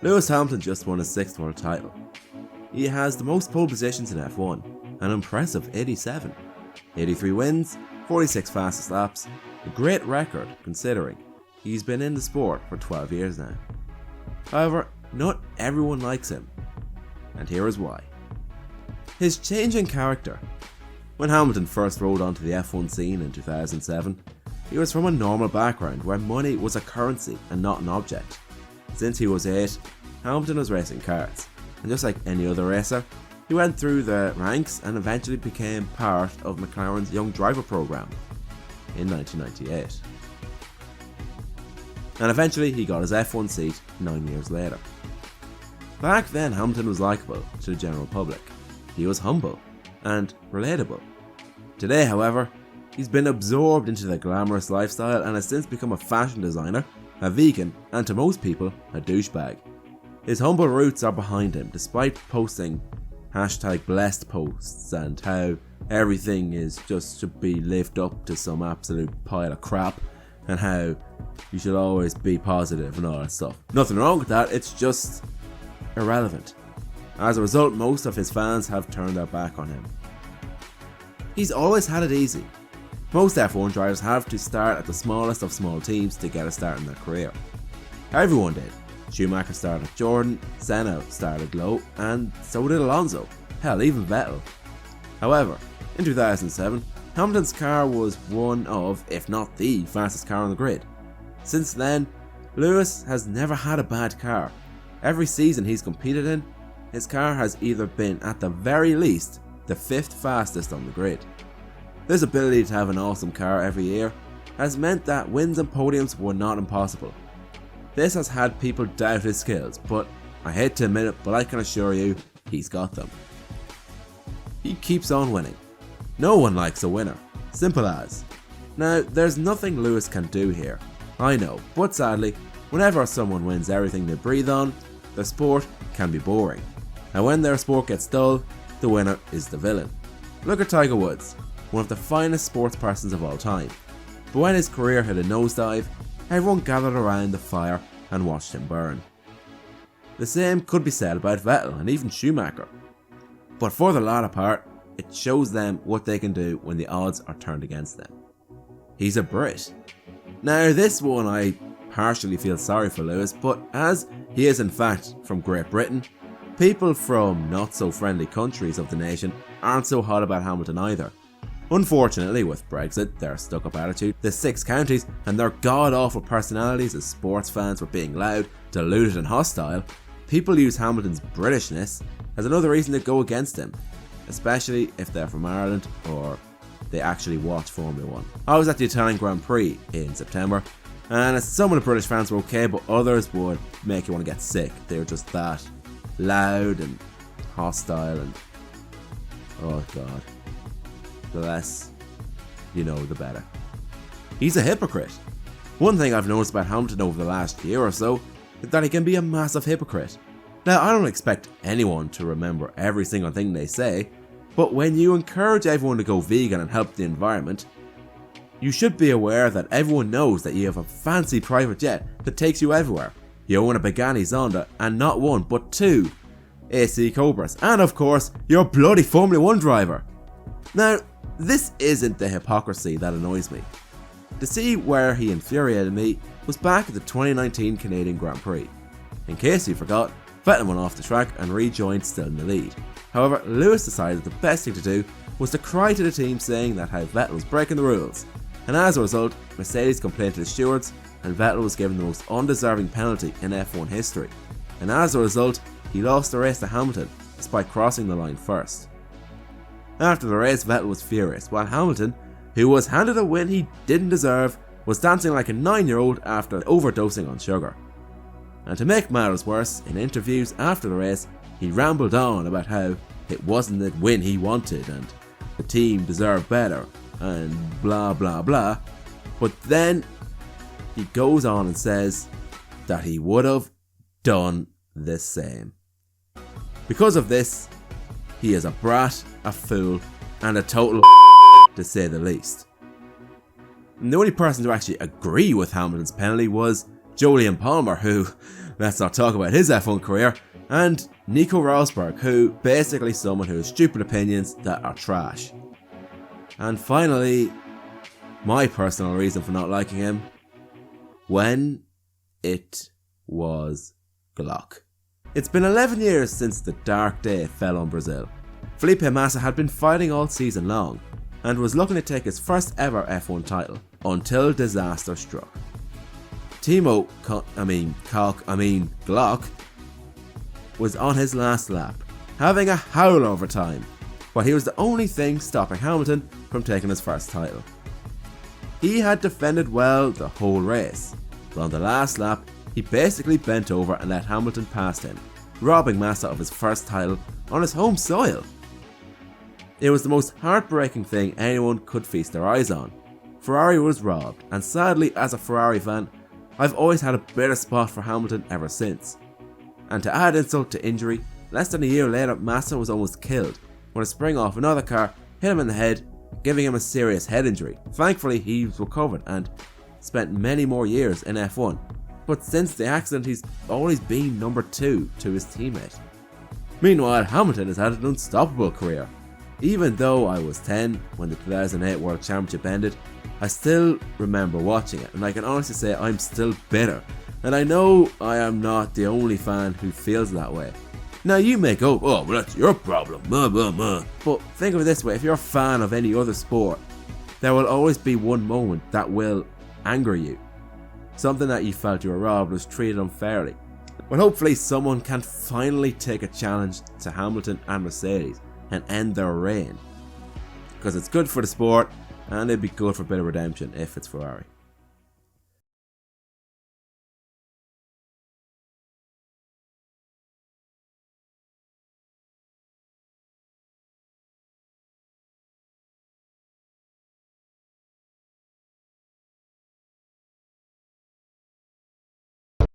Lewis Hamilton just won his 6th world title. He has the most pole positions in F1, an impressive 87. 83 wins, 46 fastest laps, a great record considering he's been in the sport for 12 years now. However, not everyone likes him, and here is why. His changing character. When Hamilton first rode onto the F1 scene in 2007, he was from a normal background where money was a currency and not an object. Since he was 8, Hamilton was racing karts, and just like any other racer, he went through the ranks and eventually became part of McLaren's Young Driver program in 1998. And eventually he got his F1 seat 9 years later. Back then Hamilton was likeable to the general public. He was humble and relatable. Today, however, he's been absorbed into the glamorous lifestyle and has since become a fashion designer, a vegan, and to most people, a douchebag. His humble roots are behind him, despite posting #blessed posts and how everything is just to be lived up to some absolute pile of crap and how you should always be positive and all that stuff. Nothing wrong with that, it's just irrelevant. As a result, most of his fans have turned their back on him. He's always had it easy. Most F1 drivers have to start at the smallest of small teams to get a start in their career. Everyone did. Schumacher started at Jordan, Senna started low, and so did Alonso. Hell, even Vettel. However, in 2007, Hamilton's car was one of, if not the fastest car on the grid. Since then, Lewis has never had a bad car. Every season he's competed in, his car has either been at the very least the 5th fastest on the grid. This ability to have an awesome car every year has meant that wins and podiums were not impossible. This has had people doubt his skills, but I hate to admit it, but I can assure you, he's got them. He keeps on winning. No one likes a winner. Simple as. Now, there's nothing Lewis can do here. I know, but sadly, whenever someone wins everything they breathe on, the sport can be boring. And when their sport gets dull, the winner is the villain. Look at Tiger Woods, one of the finest sports persons of all time. But when his career hit a nosedive, everyone gathered around the fire and watched him burn. The same could be said about Vettel and even Schumacher. But for the latter part, it shows them what they can do when the odds are turned against them. He's a Brit. Now this one I partially feel sorry for Lewis, but as he is in fact from Great Britain, people from not so friendly countries of the nation aren't so hot about Hamilton either. Unfortunately, with Brexit, their stuck-up attitude, the 6 counties, and their god-awful personalities as sports fans were being loud, deluded and hostile, people use Hamilton's Britishness as another reason to go against him, especially if they're from Ireland or they actually watch Formula 1. I was at the Italian Grand Prix in September, and some of the British fans were okay, but others would make you want to get sick. They were just that loud and hostile and oh god. The less you know, the better. He's a hypocrite. One thing I've noticed about Hamilton over the last year or so is that he can be a massive hypocrite. Now, I don't expect anyone to remember every single thing they say, but when you encourage everyone to go vegan and help the environment, you should be aware that everyone knows that you have a fancy private jet that takes you everywhere. You own a Pagani Zonda and not one but 2 AC Cobras, and of course, you're a bloody Formula 1 driver. Now, this isn't the hypocrisy that annoys me. To see where he infuriated me was back at the 2019 Canadian Grand Prix. In case you forgot, Vettel went off the track and rejoined still in the lead. However, Lewis decided the best thing to do was to cry to the team saying that how Vettel was breaking the rules, and as a result, Mercedes complained to the stewards and Vettel was given the most undeserving penalty in F1 history, and as a result, he lost the race to Hamilton despite crossing the line first. After the race, Vettel was furious, while Hamilton, who was handed a win he didn't deserve, was dancing like a 9-year-old after overdosing on sugar. And to make matters worse, in interviews after the race, he rambled on about how it wasn't the win he wanted and the team deserved better and blah blah blah, but then he goes on and says that he would have done the same. Because of this, he is a brat, a fool, and a total to say the least. And the only person to actually agree with Hamilton's penalty was Jolyon Palmer, who, let's not talk about his F1 career, and Nico Rosberg, who basically someone who has stupid opinions that are trash. And finally, my personal reason for not liking him, when it was Glock. It's been 11 years since the dark day fell on Brazil. Felipe Massa had been fighting all season long and was looking to take his first ever F1 title until disaster struck. Glock was on his last lap, having a howl over time, but he was the only thing stopping Hamilton from taking his first title. He had defended well the whole race, but on the last lap, he basically bent over and let Hamilton past him, robbing Massa of his first title on his home soil. It was the most heartbreaking thing anyone could feast their eyes on. Ferrari was robbed, and sadly as a Ferrari fan, I've always had a bitter spot for Hamilton ever since. And to add insult to injury, less than a year later Massa was almost killed when a spring off another car hit him in the head, giving him a serious head injury. Thankfully he recovered and spent many more years in F1. But since the accident he's always been number 2 to his teammate. Meanwhile, Hamilton has had an unstoppable career. Even though I was 10 when the 2008 World Championship ended, I still remember watching it, and I can honestly say I'm still bitter. And I know I am not the only fan who feels that way. Now you may go, oh, well that's your problem, But think of it this way, if you're a fan of any other sport, there will always be one moment that will anger you. Something that you felt you were robbed, was treated unfairly. But hopefully someone can finally take a challenge to Hamilton and Mercedes and end their reign. Because it's good for the sport, and it'd be good for a bit of redemption if it's Ferrari.